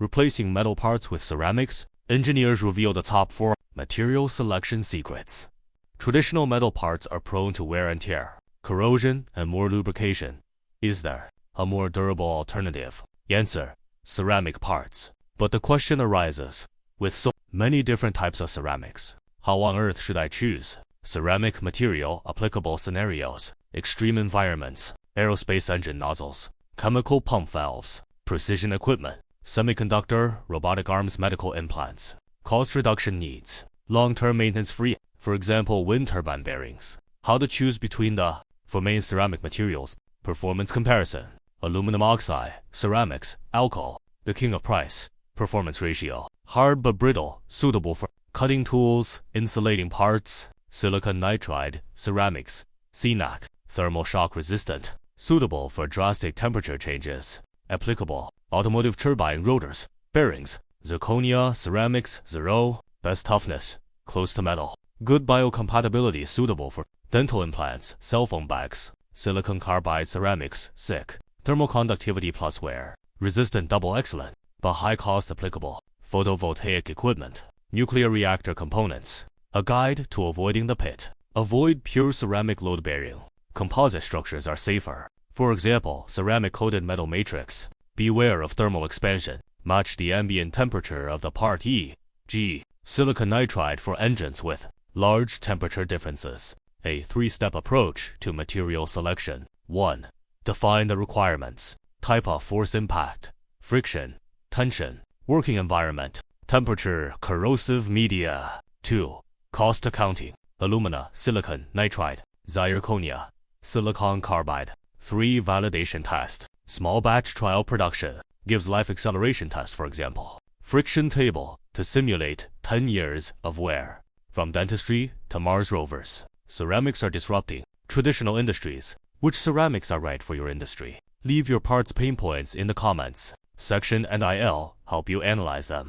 Replacing metal parts with ceramics, engineers reveal the top 4 material selection secrets. Traditional metal parts are prone to wear and tear, corrosion, and more lubrication. Is there a more durable alternative? Answer: ceramic parts. But the question arises, with so many different types of ceramics, how on earth should I choose? Ceramic material applicable scenarios: extreme environments, aerospace engine nozzles, chemical pump valves, precision equipment, semiconductor, robotic arms, medical implants. Cost reduction needs: long-term maintenance free, for example wind turbine bearings. How to choose between the 4 main ceramic materials. Performance comparison: aluminum oxide, ceramics, alcohol, the king of price. Performance ratio: hard but brittle, suitable for cutting tools, insulating parts. Silicon nitride, ceramics, CNAC, thermal shock resistant, suitable for drastic temperature changes. Applicable: automotive turbine rotors, bearings. Zirconia, ceramics, zero, best toughness, close to metal. Good biocompatibility, suitable for dental implants, cell phone backs. Silicon carbide ceramics, SiC, thermal conductivity plus wear, resistant, double excellent, but high cost. Applicable: photovoltaic equipment, nuclear reactor components. A guide to avoiding the pit. Avoid pure ceramic load bearing. Composite structures are safer. For example, ceramic coated metal matrix. Beware of thermal expansion. Match the ambient temperature of the part e.g. silicon nitride for engines with large temperature differences. A 3-step approach to material selection. 1. Define the requirements. Type of force: impact, friction, tension, working environment, temperature, corrosive media. 2. Cost accounting: alumina, silicon nitride, zirconia, silicon carbide. 3. Validation test: small batch trial production. Gives life acceleration test, for example. Friction table to simulate 10 years of wear. From dentistry to Mars rovers, ceramics are disrupting traditional industries. Which ceramics are right for your industry? Leave your parts pain points in the comments section and I'll help you analyze them.